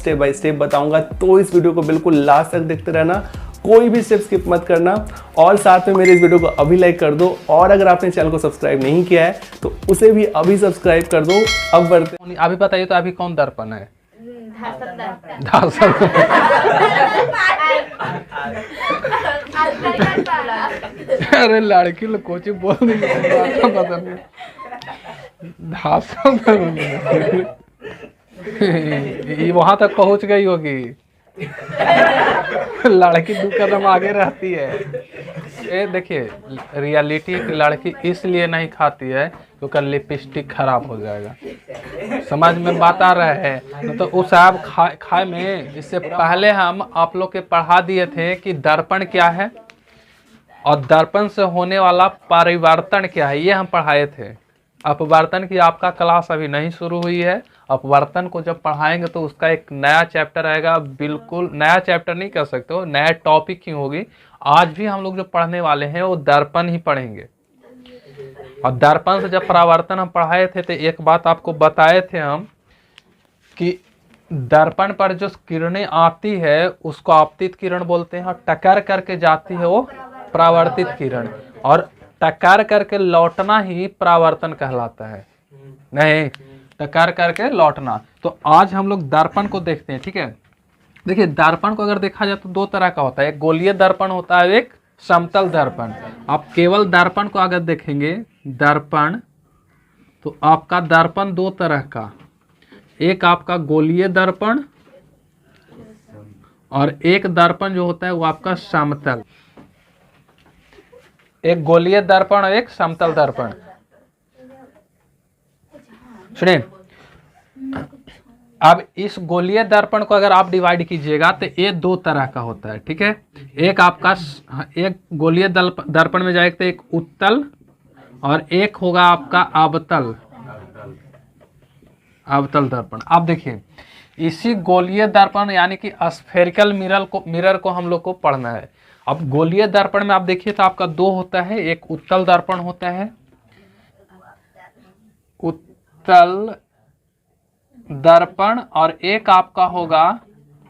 Step by step बताऊंगा, तो इस वीडियो को बिल्कुल लास्ट तक देखते रहना, कोई भी स्टेप स्किप मत करना। और साथ में मेरे इस वीडियो को अभी लाइक कर दो, और अगर आपने चैनल को सब्सक्राइब नहीं किया है तो उसे भी अभी सब्सक्राइब कर दो। अब बढ़ते। अभी बताइए तो अभी कौन दर्पण है? अरे लड़की लोग कोची बोल रही ये वहां तक पहुंच गई होगी। लड़की दो कदम आगे रहती है। ये देखिए, रियलिटी की लड़की इसलिए नहीं खाती है क्योंकि लिपस्टिक खराब हो जाएगा। समझ में बात आ रहा है? तो उस आप खाए में इससे पहले हम आप लोग के पढ़ा दिए थे कि दर्पण क्या है और दर्पण से होने वाला परिवर्तन क्या है, ये हम पढ़ाए थे। अपवर्तन की आपका क्लास अभी नहीं शुरू हुई है। अपवर्तन को जब पढ़ाएंगे तो उसका एक नया चैप्टर आएगा, बिल्कुल नया चैप्टर नहीं कह सकते हो, नया टॉपिक ही होगी। आज भी हम लोग जो पढ़ने वाले हैं वो दर्पण ही पढ़ेंगे। और दर्पण से जब परावर्तन हम पढ़ाए थे तो एक बात आपको बताए थे हम कि दर्पण पर जो किरणें आती है उसको आपतित किरण बोलते हैं, और टकर करके जाती है वो परावर्तित किरण, और टकर करके लौटना ही परावर्तन कहलाता है। नहीं, टकर करके लौटना। तो आज हम लोग दर्पण को देखते हैं, ठीक है। देखिए, दर्पण को अगर देखा जाए तो दो तरह का होता है, एक गोलीय दर्पण होता है, एक समतल दर्पण। आप केवल दर्पण को अगर देखेंगे दर्पण, तो आपका दर्पण दो तरह का, एक आपका गोलीय दर्पण और एक दर्पण जो होता है वो आपका समतल। एक गोलीय दर्पण और एक समतल दर्पण। सुनिए, अब इस गोलीय दर्पण को अगर आप डिवाइड कीजिएगा तो ये दो तरह का होता है, ठीक है। एक आपका एक गोलीय दर्पण में जाएगा तो एक उत्तल और एक होगा आपका अवतल, अवतल दर्पण। आप देखिए, इसी गोलीय दर्पण यानी कि स्फेरिकल मिरर को हम लोग को पढ़ना है। अब गोलीय दर्पण में आप देखिए तो आपका दो होता है, एक उत्तल दर्पण होता है, उत्तल दर्पण, और एक आपका होगा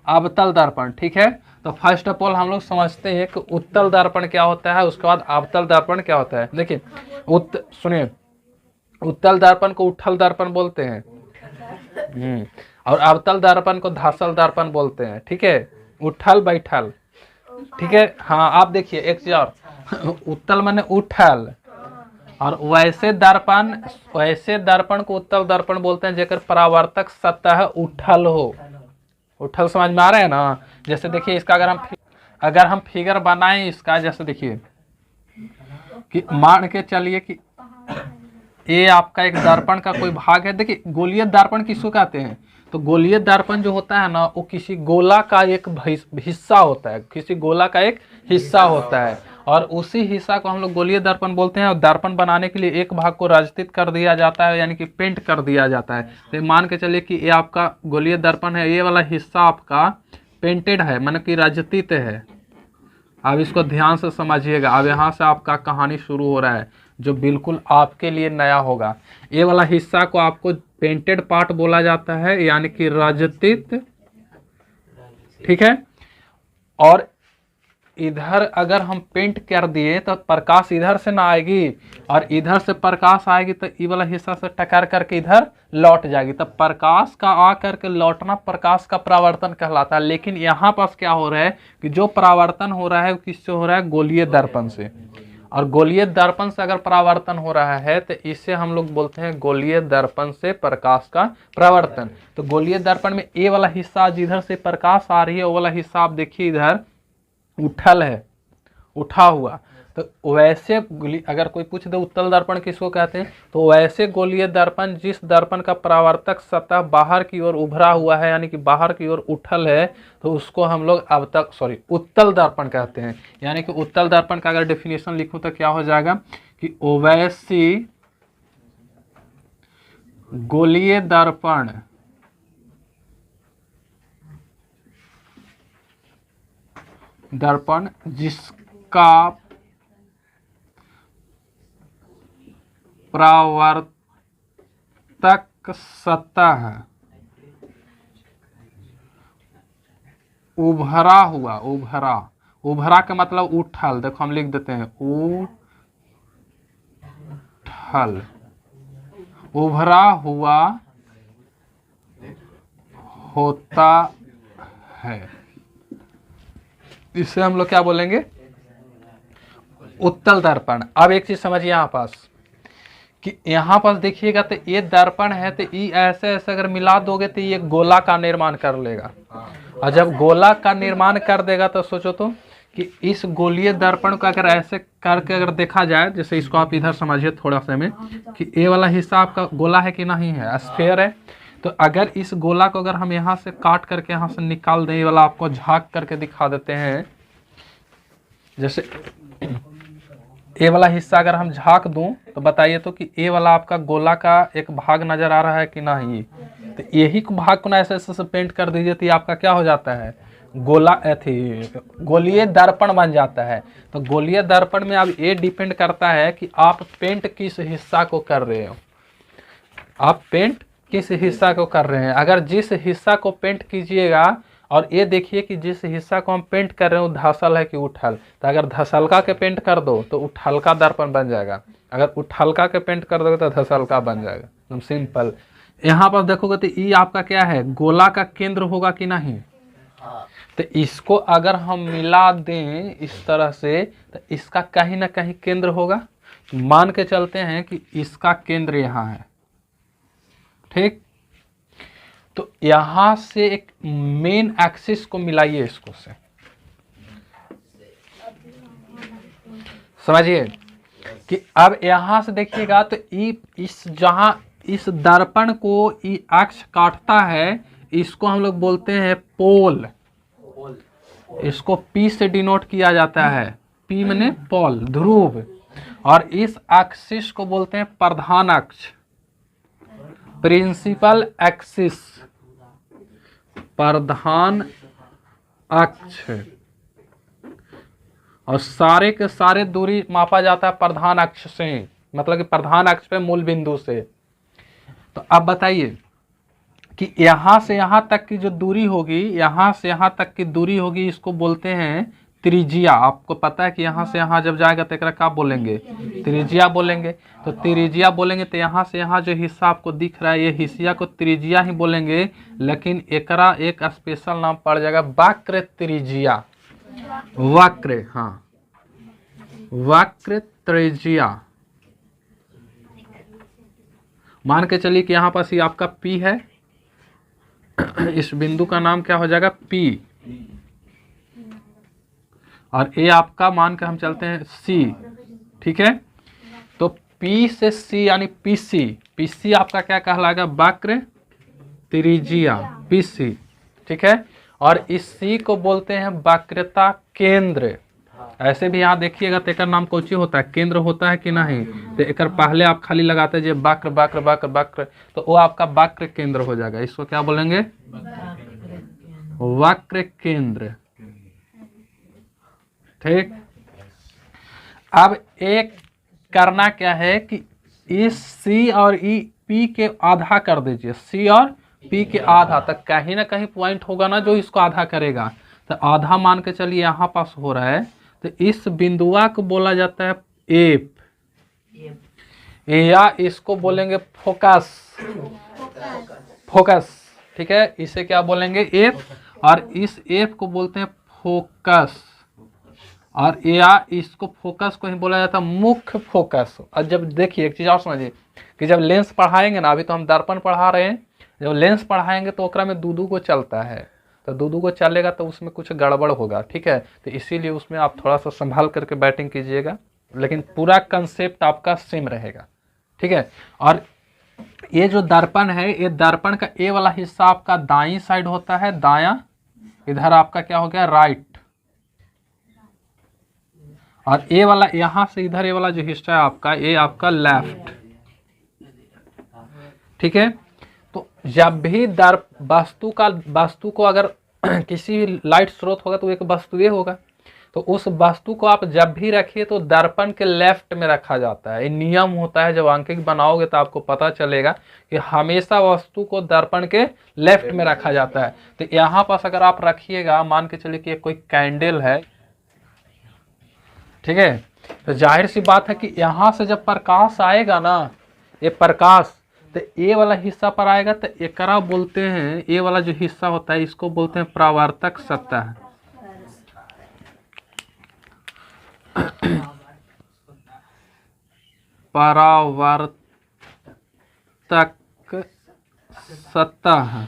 अवतल दर्पण, ठीक है। तो फर्स्ट ऑफ ऑल हम लोग समझते हैं कि उत्तल दर्पण क्या होता है, उसके बाद अवतल दर्पण क्या होता है। देखिए, सुनिए, उत्तल दर्पण को उठल दर्पण बोलते हैं, और अवतल दर्पण को धसल दर्पण बोलते हैं, ठीक है। उठल बैठल, ठीक है। हाँ, आप देखिए एक चीज और, उत्तल माने उठल, और वैसे दर्पण को उत्तल दर्पण बोलते हैं जेकर परावर्तक सतह उठल हो। उठल समझ में आ रहा है ना? जैसे देखिए, इसका अगर हम फिगर बनाएं इसका, जैसे देखिए कि मान के चलिए कि ये आपका एक दर्पण का कोई भाग है। देखिए, गोलीय दर्पण किसको कहते हैं? तो गोलीय दर्पण जो होता है ना, वो किसी गोला का एक हिस्सा होता है, किसी गोला का एक हिस्सा होता है, और उसी हिस्सा को हम लोग गोलीय दर्पण बोलते हैं। और दर्पण बनाने के लिए एक भाग को राजतित कर दिया जाता है, यानी कि पेंट कर दिया जाता है। तो मान के चलिए कि ये आपका गोलीय दर्पण है, ये वाला हिस्सा आपका पेंटेड है, मतलब कि राजतित है। अब इसको ध्यान से समझिएगा। अब यहाँ से आपका कहानी शुरू हो रहा है जो बिल्कुल आपके लिए नया होगा। ये वाला हिस्सा को आपको पेंटेड पार्ट बोला जाता है, यानी कि राजतित, ठीक है। और इधर अगर हम पेंट कर दिए तो प्रकाश इधर से ना आएगी, और इधर से प्रकाश आएगी तो ये वाला हिस्सा से टकर करके इधर लौट जाएगी। तब प्रकाश का आ करके लौटना प्रकाश का परावर्तन कहलाता है। लेकिन यहाँ पास क्या हो रहा है कि जो परावर्तन हो रहा है वो किससे हो रहा है? गोलीय दर्पण से। और गोलीय दर्पण से अगर परावर्तन हो रहा है तो इसे हम लोग बोलते हैं गोलीय दर्पण से प्रकाश का परावर्तन। तो गोलीय दर्पण में ये वाला हिस्सा जिधर से प्रकाश आ रही है वो वाला हिस्सा आप देखिए इधर उठल है, उठा हुआ। तो वैसे अगर कोई पूछ दे उत्तल दर्पण किसको कहते हैं, तो वैसे गोलीय दर्पण जिस दर्पण का परावर्तक सतह बाहर की ओर उभरा हुआ है, यानी कि बाहर की ओर उठल है, तो उसको हम लोग उत्तल दर्पण कहते हैं। यानी कि उत्तल दर्पण का अगर डेफिनेशन लिखूं तो क्या हो जाएगा कि ओवैसी गोलीय दर्पण जिसका परावर्तक सतह उभरा हुआ, उभरा, उभरा का मतलब उठल, देखो हम लिख देते हैं उठल, उभरा हुआ होता है, इससे हम लोग क्या बोलेंगे, उत्तल दर्पण। अब एक चीज समझिए यहाँ पास कि यहाँ पास देखिएगा तो ये दर्पण है, तो ये ऐसे ऐसे अगर मिला दोगे तो ये गोला का निर्माण कर लेगा, और जब गोला का निर्माण कर देगा तो सोचो तो कि इस गोलीय दर्पण को अगर ऐसे करके अगर देखा जाए, जैसे इसको आप इधर समझिए थोड़ा सा में कि ये वाला हिस्सा आपका गोला है कि नहीं है, स्फीयर है, तो अगर इस गोला को अगर हम यहाँ से काट करके यहाँ से निकाल दें, ये वाला आपको झाँक करके दिखा देते हैं, जैसे ए वाला हिस्सा अगर हम झाँक दूं तो बताइए तो कि ए वाला आपका गोला का एक भाग नजर आ रहा है कि नहीं, तो यही भाग को ना ऐसे ऐसे पेंट कर दीजिए तो ये आपका क्या हो जाता है, गोला गोलीय दर्पण बन जाता है। तो गोलीय दर्पण में अब ये डिपेंड करता है कि आप पेंट किस हिस्सा को कर रहे हो, आप पेंट किस हिस्सा को कर रहे हैं। अगर जिस हिस्सा को पेंट कीजिएगा, और ये देखिए कि जिस हिस्सा को हम पेंट कर रहे हो धसल है कि उठल, तो अगर धसलका के पेंट कर दो तो उठलका दर्पण बन जाएगा, अगर उठलका के पेंट कर दोगे तो धसलका बन जाएगा, एकदम सिंपल। यहाँ पर देखोगे तो ये आपका क्या है, गोला का केंद्र होगा कि नहीं, तो इसको अगर हम मिला दें इस तरह से तो इसका कहीं ना कहीं केंद्र होगा, मान के चलते हैं कि इसका केंद्र यहाँ है, ठीक। तो यहां से एक मेन एक्सिस को मिलाइए इसको से, समझिए कि अब यहां से देखिएगा तो इस जहां इस दर्पण को ई अक्ष काटता है, इसको हम लोग बोलते हैं पोल, इसको P से डिनोट किया जाता है, P माने पोल, ध्रुव, और इस एक्सिस को बोलते हैं प्रधान अक्ष, प्रिंसिपल एक्सिस, प्रधान अक्ष, और सारे के सारे दूरी मापा जाता है प्रधान अक्ष से, मतलब कि प्रधान अक्ष पे मूल बिंदु से। तो अब बताइए कि यहां से यहां तक की जो दूरी होगी, यहां से यहां तक की दूरी होगी, इसको बोलते हैं त्रिज्या। आपको पता है कि यहां से यहां जब जाएगा तो एकरा क्या बोलेंगे, त्रिज्या बोलेंगे। तो त्रिज्या बोलेंगे तो यहां से यहां जो हिस्सा आपको दिख रहा है ये हिस्सा को त्रिज्या ही बोलेंगे, लेकिन एकरा एक स्पेशल नाम पड़ जाएगा वक्र त्रिज्या, वक्र, हाँ वक्र त्रिज्या। मान के चलिए कि यहाँ पास ये आपका P है, इस बिंदु का नाम क्या हो जाएगा P, और ये आपका मान के हम चलते हैं C, ठीक है। तो P से C यानी PC, PC आपका क्या कहलाएगा, वक्र त्रिज्या PC, ठीक है। और इस C को बोलते हैं वक्रता केंद्र। ऐसे भी यहाँ देखिएगा तो एक नाम कोची होता है, केंद्र होता है कि नहीं, तो एक पहले आप खाली लगाते हैं वक्र वक्र वक्र वक्र, तो वो आपका वक्र केंद्र हो जाएगा, इसको क्या बोलेंगे, वक्र केंद्र, ठीक। अब एक करना क्या है कि इस C और P के आधा कर दीजिए, C और P के आधा तक, कहीं ना कहीं पॉइंट होगा ना जो इसको आधा करेगा, तो आधा मान के चलिए यहाँ पास हो रहा है, तो इस बिंदुआ को बोला जाता है एप, या इसको बोलेंगे फोकस, फोकस, ठीक है, इसे क्या बोलेंगे एप, और इस एप को बोलते हैं फोकस, और या इसको फोकस को ही बोला जाता है मुख्य फोकस। और जब देखिए एक चीज और समझिए कि जब लेंस पढ़ाएंगे ना, अभी तो हम दर्पण पढ़ा रहे हैं, जब लेंस पढ़ाएंगे तो ओकरा में दूधू को चलता है, तो दूधू को चलेगा तो उसमें कुछ गड़बड़ होगा, ठीक है। तो इसीलिए उसमें आप थोड़ा सा संभाल करके बैटिंग कीजिएगा, लेकिन पूरा कंसेप्ट आपका सेम रहेगा, ठीक है। और ये जो दर्पण है, ये दर्पण का ए वाला हिस्सा आपका दाईं साइड होता है, दायां, इधर आपका क्या हो गया राइट, और ए वाला यहां से इधर ये वाला जो हिस्सा है आपका, ये आपका लेफ्ट, ठीक है। तो जब भी वस्तु को अगर किसी लाइट स्रोत होगा तो एक वस्तु ये होगा, तो उस वस्तु को आप जब भी रखिए तो दर्पण के लेफ्ट में रखा जाता है। ये नियम होता है, जब अंकित बनाओगे तो आपको पता चलेगा कि हमेशा वस्तु को दर्पण के लेफ्ट में रखा जाता है। तो यहाँ पास अगर आप रखिएगा, मान के चलिए कि कोई कैंडल है, ठीक है, तो जाहिर सी बात है कि यहाँ से जब प्रकाश आएगा ना, ये प्रकाश तो ये वाला हिस्सा पर आएगा, तो एकरा बोलते हैं, ये वाला जो हिस्सा होता है इसको बोलते हैं परावर्तक सतह। परावर्तक सतह,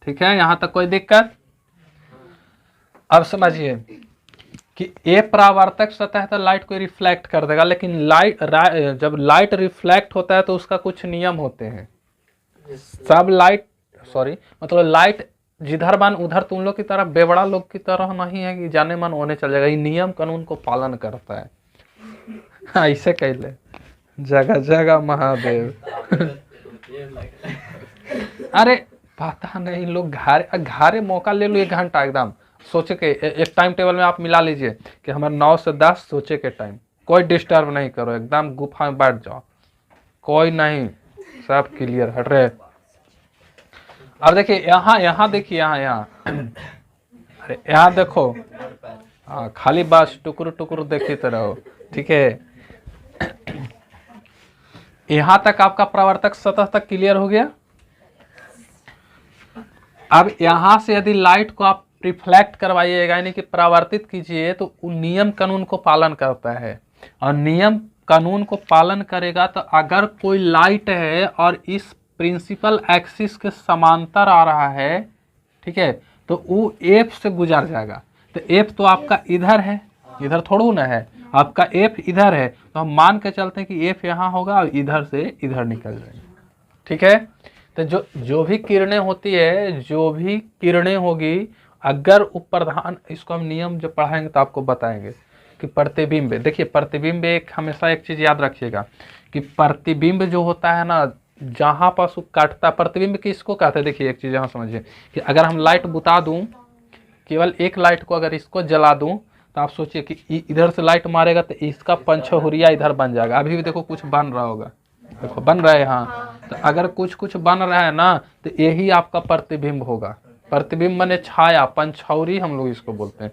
ठीक है, यहां तक कोई दिक्कत? अब समझिए कि ये परावर्तक सतह तो लाइट को रिफ्लेक्ट कर देगा, लेकिन जब लाइट रिफ्लेक्ट होता है तो उसका कुछ नियम होते हैं। सब लाइट मतलब लाइट जिधर बन उधर तुम लोग की तरह बेवड़ा लोग की तरह नहीं है कि जाने मन होने चल जाएगा। ये नियम कानून को पालन करता है। ऐसे कहले जगह जगह महादेव। अरे पता नहीं, लोग घारे मौका ले लो 1 घंटा एकदम सोचे के, एक टाइम टेबल में आप मिला लीजिए कि हमारे 9 से 10 सोचे के टाइम, कोई डिस्टर्ब नहीं करो, एकदम गुफा में बैठ जाओ, कोई नहीं, सब क्लियर हट रहे। अब देखिए यहाँ देखिए, यहाँ अरे यहाँ देखो, हाँ खाली बस टुकुर टुकुर देखते रहो, ठीक है। यहाँ तक आपका परावर्तक सतह तक क्लियर हो गया। अब यहाँ से यदि लाइट को आप रिफ्लेक्ट करवाइएगा, यानी कि परावर्तित कीजिए, तो नियम कानून को पालन करता है, और नियम कानून को पालन करेगा तो अगर कोई लाइट है और इस प्रिंसिपल एक्सिस के समांतर आ रहा है, ठीक है, तो वो एफ से गुजर जाएगा। तो एफ तो आपका इधर है, इधर थोड़ा ना है, आपका एफ इधर है, तो हम मान के चलते हैं कि एफ यहाँ होगा और इधर से इधर निकल जाएगी, ठीक है। तो जो भी किरणें होती है, जो भी किरणें होगी, अगर उपप्रधान, इसको हम नियम जब पढ़ाएंगे तो आपको बताएंगे कि प्रतिबिंब, देखिए प्रतिबिंब एक, हमेशा एक चीज याद रखिएगा कि प्रतिबिंब जो होता है ना, जहां पास वो काटता, प्रतिबिंब किसको कहते हैं, देखिए एक चीज यहाँ समझिए कि अगर हम लाइट बुता दूं, केवल एक लाइट को अगर इसको जला दूं, तो आप सोचिए कि इधर से लाइट मारेगा तो इसका पंचहुरिया इधर बन जाएगा। अभी भी देखो कुछ बन रहा होगा, देखो बन रहा है यहाँ, तो अगर कुछ बन रहा है ना, तो यही आपका प्रतिबिंब होगा। प्रतिबिंब माने छाया, पंचौरी हम लोग इसको बोलते हैं,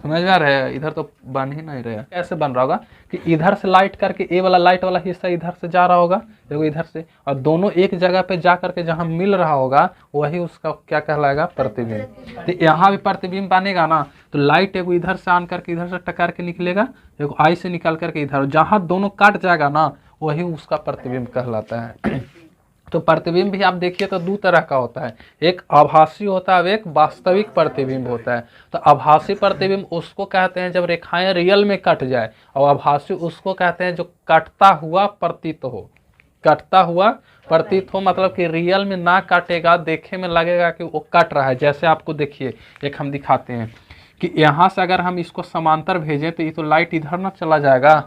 समझ में आ रहा है। इधर तो बन ही नहीं रहा, कैसे बन रहा होगा कि इधर से लाइट करके ये वाला लाइट वाला हिस्सा इधर से जा रहा होगा, देखो इधर से, और दोनों एक जगह पे जा करके जहां मिल रहा होगा वही उसका क्या कहलाएगा, प्रतिबिंब। तो यहाँ भी प्रतिबिंब बनेगा ना, तो लाइट एगो इधर से आन करके इधर से टकार के निकलेगा, एगो आई से निकल करके इधर, जहां दोनों काट जाएगा ना वही उसका प्रतिबिंब कहलाता है। तो प्रतिबिंब भी आप देखिए तो 2 तरह का होता है, एक आभासी होता है, एक वास्तविक प्रतिबिंब होता है। तो आभासी प्रतिबिंब उसको कहते हैं जब रेखाएं रियल में कट जाए, और आभासी उसको कहते हैं जो कटता हुआ प्रतीत हो। कटता हुआ प्रतीत हो मतलब कि रियल में ना काटेगा, देखे में लगेगा कि वो कट रहा है। जैसे आपको देखिए, एक हम दिखाते हैं कि यहाँ से अगर हम इसको समांतर भेजें तो ये तो लाइट इधर ना चला जाएगा,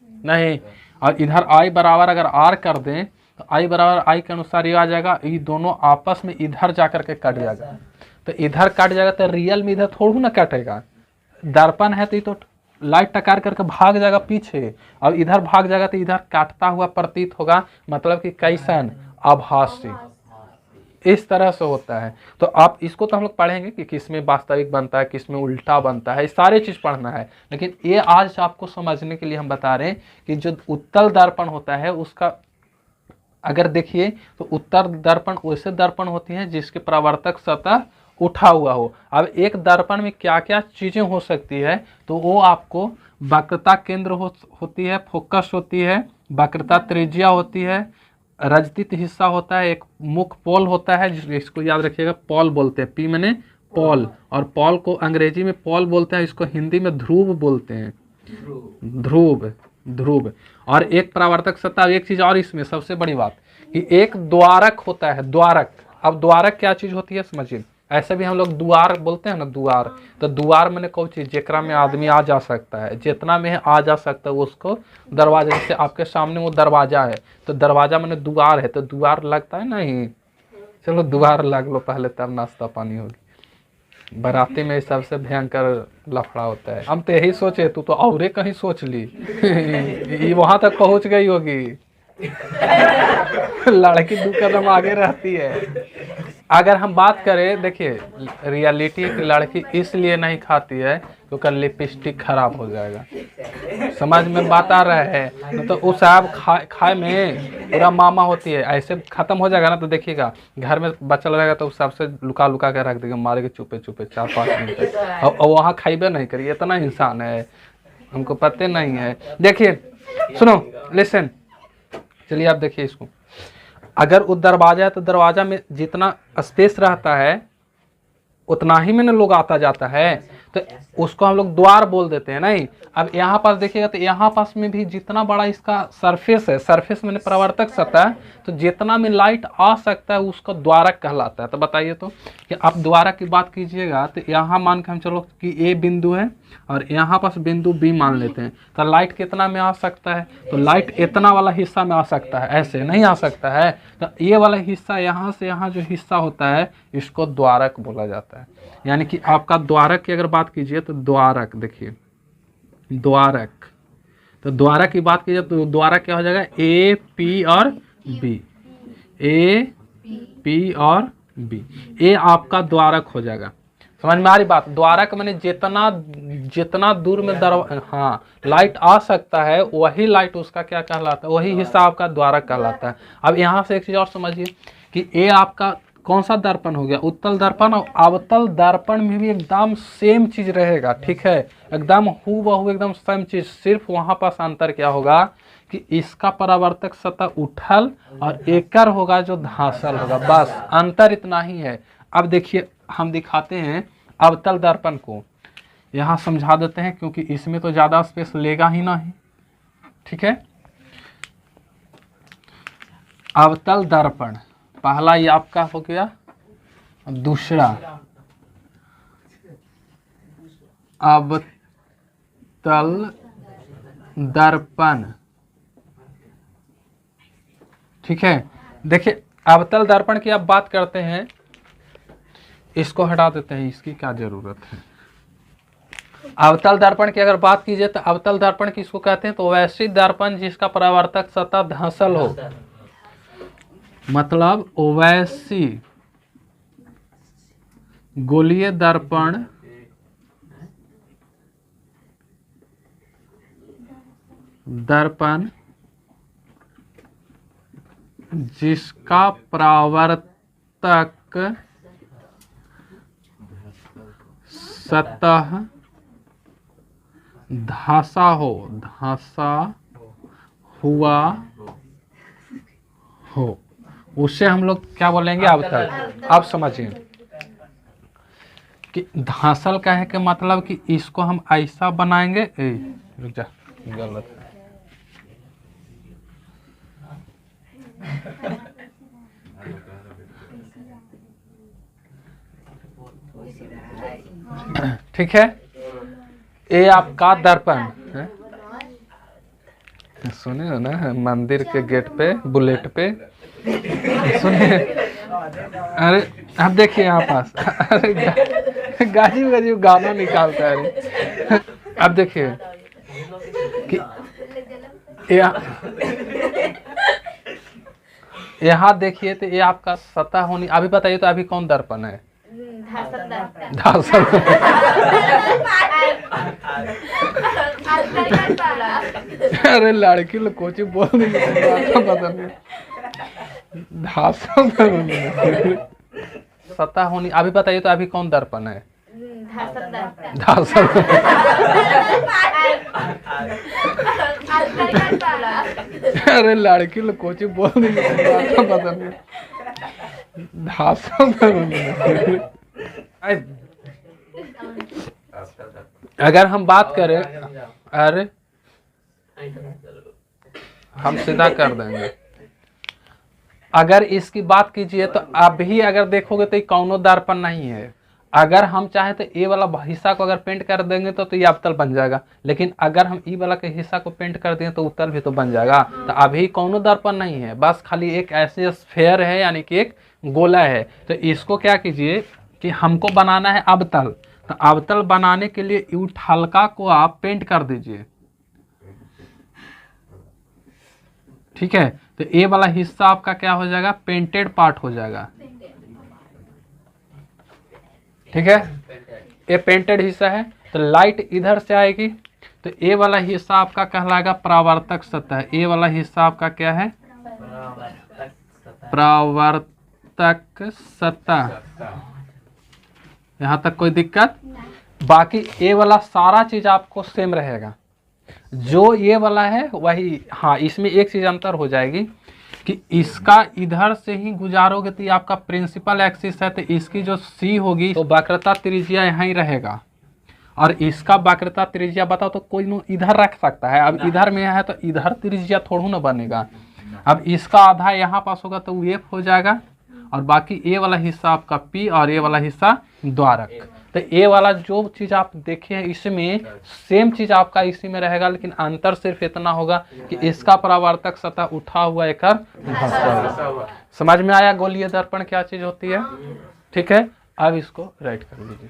नहीं, और इधर आई बराबर अगर आर कर दें तो आई बराबर आई के अनुसार ये आ जाएगा, ये दोनों आपस में इधर जा करके कट जाएगा। तो इधर कट जाएगा तो रियल में इधर थोड़ा ना कटेगा, दर्पण है तो ये तो लाइट टकार करके भाग जाएगा पीछे, और इधर भाग जाएगा तो इधर काटता हुआ प्रतीत होगा, मतलब कि कैसन, आभासी, इस तरह से होता है। तो आप इसको तो हम लोग पढ़ेंगे कि किसमें वास्तविक बनता है, किसमें उल्टा बनता है, सारे चीज पढ़ना है। लेकिन ये आज आपको समझने के लिए हम बता रहे हैं कि जो उत्तल दर्पण होता है उसका अगर देखिए तो उत्तर दर्पण वैसे दर्पण होती हैं जिसके परावर्तक सतह उठा हुआ हो। अब एक दर्पण में क्या क्या चीजें हो सकती है, तो वो आपको वक्रता केंद्र होती है, फोकस होती है, वक्रता त्रिज्या होती है, रजतित हिस्सा होता है, एक मुख्य पोल होता है जिसको याद रखिएगा पॉल बोलते हैं, पी मैंने पॉल, और पॉल को अंग्रेजी में पॉल बोलते हैं, इसको हिंदी में ध्रुव बोलते हैं, ध्रुव। और एक परावर्तक सतह, एक चीज और इसमें सबसे बड़ी बात कि एक द्वारक होता है, द्वारक। अब द्वारक क्या चीज होती है समझिए, ऐसे भी हम लोग द्वार बोलते हैं ना, द्वार, तो द्वार मैंने कोई चीज जेकरा में आदमी आ जा सकता है, जितना में आ जा सकता है उसको दरवाजा, जैसे आपके सामने वो दरवाजा है तो दरवाजा मैंने द्वार है, तो द्वार लगता है नहीं, चलो द्वार लग लो पहले तब नाश्ता पानी होगी। बाराती में सबसे भयंकर लफड़ा होता है। हम तो यही सोचे, तू तो औरे कहीं सोच ली। ये वहां तक पहुंच गई होगी। लड़की 2 कदम आगे रहती है। अगर हम बात करें, देखिए रियलिटी की लड़की इसलिए नहीं खाती है क्योंकि लिपस्टिक खराब हो जाएगा। समझ में बात आ रहा है? तो उस आप खाए में पूरा मामा होती है, ऐसे खत्म हो जाएगा ना तो देखिएगा घर में बचल रहेगा तो उस सबसे लुका लुका के रख देगा, मारे के चुपे चुपे 4-5 मिनट तक। और वहाँ खाइबे नहीं करिए, इतना इंसान है, हमको पता नहीं है। देखिए सुनो, लिसन, चलिए आप देखिए इसको। अगर वो दरवाजा है तो दरवाजा में जितना स्पेस रहता है उतना ही में लोग आता जाता है, तो उसको हम लोग द्वार बोल देते हैं। नहीं, अब यहाँ पास देखिएगा तो यहाँ पास में भी जितना बड़ा इसका सरफेस है, सरफेस में परावर्तक सतह, तो जितना में लाइट आ सकता है उसको द्वारक कहलाता है। तो बताइए तो कि आप द्वारक की बात कीजिएगा तो यहाँ मान के हम चलो कि ए बिंदु है और यहाँ पास बिंदु बी मान लेते हैं, तो लाइट कितना में आ सकता है? तो लाइट इतना वाला हिस्सा में आ सकता है, ऐसे नहीं आ सकता है। तो ये वाला हिस्सा यहाँ से यहाँ जो हिस्सा होता है इसको द्वारक बोला जाता है। यानी कि आपका द्वारक की अगर बात कीजिए तो द्वारक, देखिए द्वारक, तो द्वारक की बात कीजिए तो द्वारक क्या हो जाएगा? ए पी और बी, ए पी और बी, ए आपका द्वारक हो जाएगा। समझ में आ रही बात? द्वारक मैंने जितना दूर में हाँ लाइट आ सकता है वही लाइट उसका क्या कहलाता है, वही हिस्सा आपका द्वारक कहलाता है। अब यहाँ से एक चीज और समझिए कि ए आपका कौन सा दर्पण हो गया? उत्तल दर्पण। और अवतल दर्पण में भी एकदम सेम चीज रहेगा, ठीक है, एकदम हूबहू एकदम सेम चीज, सिर्फ वहां पास अंतर क्या होगा कि इसका परावर्तक सतह उठल और एकर होगा जो धांसल होगा, बस अंतर इतना ही है। अब देखिए हम दिखाते हैं अवतल दर्पण को, यहाँ समझा देते हैं क्योंकि इसमें तो ज्यादा स्पेस लेगा ही नहीं, ठीक है। अवतल दर्पण पहला ये आपका हो गया, दूसरा अवतल दर्पण, ठीक है। देखिए अवतल दर्पण की आप बात करते हैं, इसको हटा देते हैं, इसकी क्या जरूरत है। अवतल दर्पण की अगर बात कीजिए तो अवतल दर्पण किसको कहते हैं? तो वैसी दर्पण जिसका परावर्तक सतह धंसल हो, मतलब ओवैसी गोलीय दर्पण जिसका परावर्तक सतह धंसा हुआ हो, उससे हम लोग क्या बोलेंगे? अवतल। आप समझिए कि धांसल कहे के मतलब कि इसको हम ऐसा बनाएंगे, रुक जा, गलत है। ठीक है, ये आपका दर्पण है। सुने ना मंदिर के गेट पे बुलेट पे, सुनिए, अरे अब देखिए यहाँ पास, अरे गाजी गाना निकालता है। अरे अब देखिए कि यहाँ देखिए तो ये आपका सतह होनी। अभी बताइए तो अभी कौन दर्पण है? धांसल। अरे लड़की लोग कोची बोल नहीं, धांसल सतह होनी। अभी बताइए तो अभी कौन दर्पण है? धांसल। अरे लड़की लोग कोची बोल नहीं, धांसल। अगर हम बात करें, अरे हम सीधा कर देंगे। अगर इसकी बात कीजिए तो अभी अगर देखोगे तो ये कौनो दर्पण नहीं है। अगर हम चाहें तो ए वाला हिस्सा को अगर पेंट कर देंगे तो ये अवतल बन जाएगा, लेकिन अगर हम ई वाला के हिस्सा को पेंट कर दें तो उत्तल भी तो बन जाएगा। तो अभी कौनो दर्पण नहीं है, बस खाली एक ऐसे स्फेयर है, यानी कि एक गोला है। तो इसको क्या कीजिए, कि हमको बनाना है अवतल, तो अवतल बनाने के लिए यूथ हल्का को आप पेंट कर दीजिए, ठीक है। तो ये वाला हिस्सा आपका क्या हो जाएगा, पेंटेड पार्ट हो जाएगा, ठीक है। ये पेंटेड हिस्सा है, तो लाइट इधर से आएगी, तो ये वाला हिस्सा आपका कहलाएगा परावर्तक सतह। ये वाला हिस्सा आपका क्या है, परावर्तक सतह। यहाँ तक कोई दिक्कत? बाकी ये वाला सारा चीज आपको सेम रहेगा, जो ये वाला है वही। हाँ, इसमें एक चीज अंतर हो जाएगी कि इसका इधर से ही गुजारोगे तो ये आपका प्रिंसिपल एक्सिस है, तो इसकी जो सी होगी तो वक्रता त्रिज्या यहाँ ही रहेगा, और इसका वक्रता त्रिज्या बताओ तो कोई नो इधर रख सकता है। अब इधर में है तो इधर त्रिज्या थोड़ा ना बनेगा। अब इसका आधा यहाँ पास होगा तो एफ हो जाएगा, और बाकी ए वाला हिस्सा आपका पी और ये वाला हिस्सा द्वारक। तो ये वाला जो चीज़ आप देखे हैं इसमें सेम चीज़ आपका इसी में रहेगा, लेकिन अंतर सिर्फ इतना होगा कि इसका परावर्तक सतह उठा हुआ एक समझ में आया गोलीय दर्पण क्या चीज़ होती है, ठीक है। अब इसको राइट कर लीजिए।